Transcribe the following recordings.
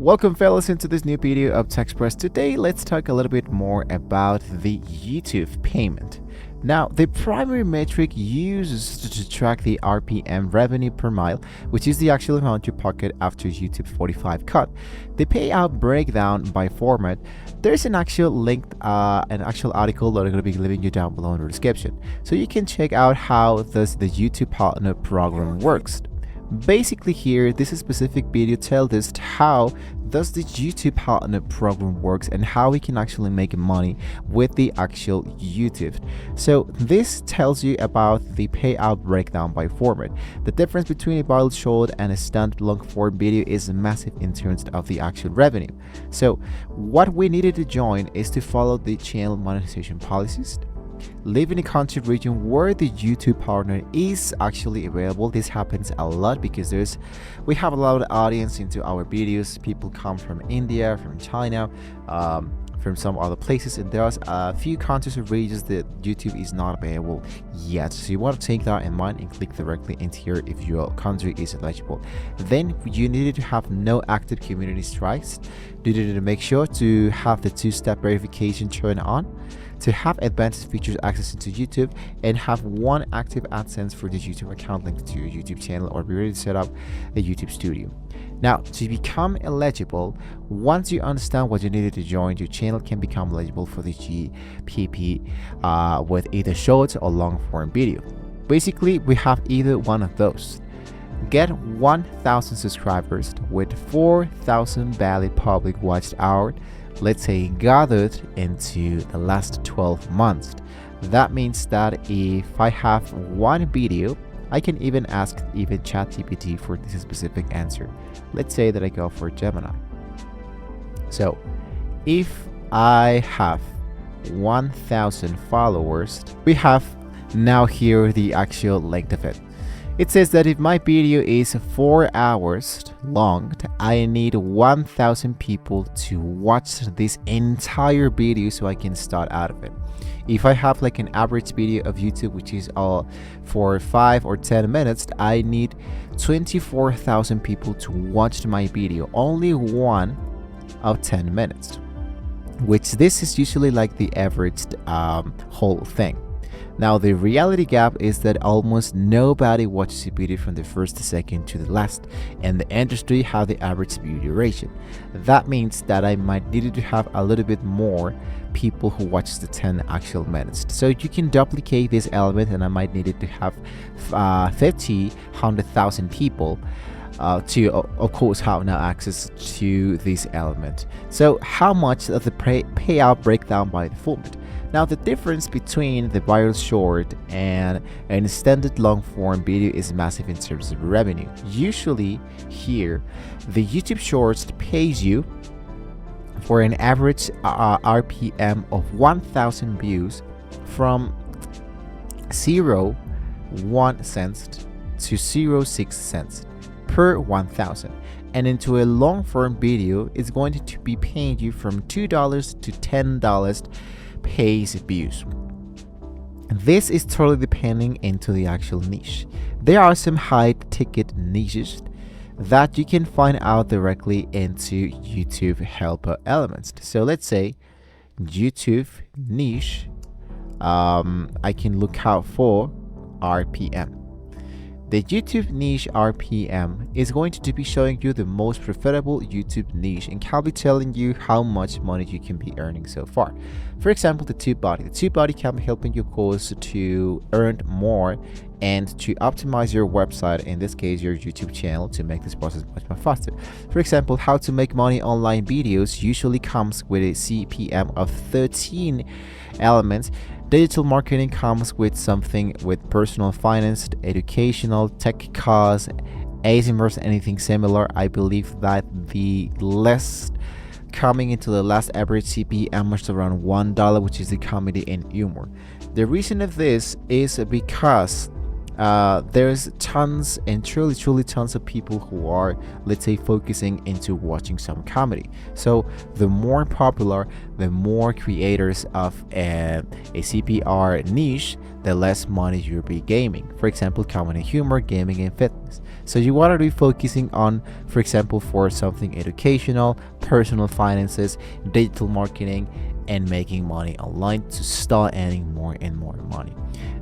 Welcome fellas into this new video of TechSpress. Today let's talk a little bit more about the YouTube payment. Now, the primary metric used to track the RPM, revenue per mile, which is the actual amount you pocket after YouTube's 45 cut. The payout breakdown by format. There's an actual link, an actual article that I'm going to be leaving you down below in the description, so you can check out how the YouTube partner program works. Basically here, this specific video tells us how does the YouTube partner program works and how we can actually make money with the actual YouTube. So this tells you about the payout breakdown by format. The difference between a viral short and a standard long form video is massive in terms of the actual revenue. So what we needed to join is to follow the channel monetization policies, live in a country region where the YouTube partner is actually available. This happens a lot because we have a lot of audience into our videos. People come from India, from China, from some other places, and there's a few countries or regions that YouTube is not available yet. So you want to take that in mind and click directly into here if your country is eligible. Then you needed to have no active community strikes. You needed to make sure to have the two-step verification turned on, to have advanced features access into YouTube, and have one active AdSense for the YouTube account linked to your YouTube channel, or be ready to set up a YouTube studio. Now, to become eligible, once you understand what you needed to join, your channel can become eligible for the GPP with either short or long form video. Basically, we have either one of those. Get 1,000 subscribers with 4,000 valid public watched hours, let's say gathered into the last 12 months. That means that if I have one video, I can even ask ChatGPT for this specific answer. Let's say that I go for Gemini. So if I have 1,000 followers, we have now here the actual length of it. It says that if my video is 4 hours long, I need 1,000 people to watch this entire video so I can start out of it. If I have like an average video of YouTube, which is all for 5 or 10 minutes, I need 24,000 people to watch my video, only one of 10 minutes, which this is usually like the average whole thing. Now, the reality gap is that almost nobody watches a video from the first second to the last, and the industry have the average view duration. That means that I might need to have a little bit more people who watch the 10 actual minutes. So you can duplicate this element, and I might need to have 100,000 people to of course have now access to this element. So how much of the payout breakdown by the format? Now, the difference between the viral short and an standard long form video is massive in terms of revenue. Usually here, the YouTube Shorts pays you for an average RPM of 1,000 views from 0.1 cents to 0.6 cents per 1,000. And into a long form video is going to be paying you from $2 to $10 pays views. This is totally depending into the actual niche. There are some high ticket niches that you can find out directly into YouTube helper elements. So let's say YouTube niche, I can look out for RPM. The YouTube niche RPM is going to be showing you the most preferable YouTube niche and can be telling you how much money you can be earning so far. For example, the TubeBuddy. The TubeBuddy can be helping you, of course, to earn more and to optimize your website, in this case your YouTube channel, to make this process much more faster. For example, how to make money online videos usually comes with a CPM of 13 elements. Digital marketing comes with something with personal finance, educational, tech cause, ASMRs, anything similar. I believe that the less coming into the last average CPM is around $1, which is the comedy and humor. The reason of this is because there's tons and truly tons of people who are, let's say, focusing into watching some comedy. So the more popular, the more creators of a CPR niche, the less money you'll be gaming. For example, comedy, humor, gaming, and fitness. So you want to be focusing on, for example, for something educational, personal finances, digital marketing, and making money online to start earning more and more money.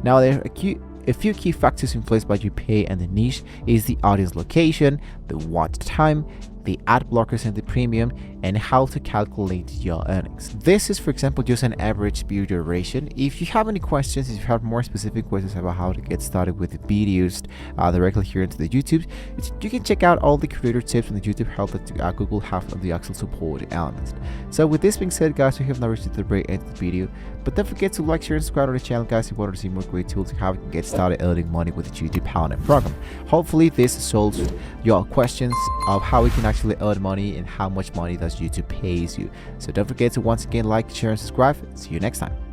Now there are a few key factors influenced by your pay and the niche is the audience location, the watch time, the ad blockers and the premium, and how to calculate your earnings. This is, for example, just an average video duration. If you have any questions, if you have more specific questions about how to get started with the videos directly here into the YouTube, you can check out all the creator tips on the YouTube help that Google have on the Excel support elements. So with this being said, guys, we have now reached the very end of the video, but don't forget to like, share, and subscribe to the channel, guys, if you want to see more great tools to how you can get started earning money with the YouTube Payout program. Hopefully this solves your questions of how we can actually earn money and how much money does YouTube pays you. So don't forget to once again like, share, and subscribe. See you next time.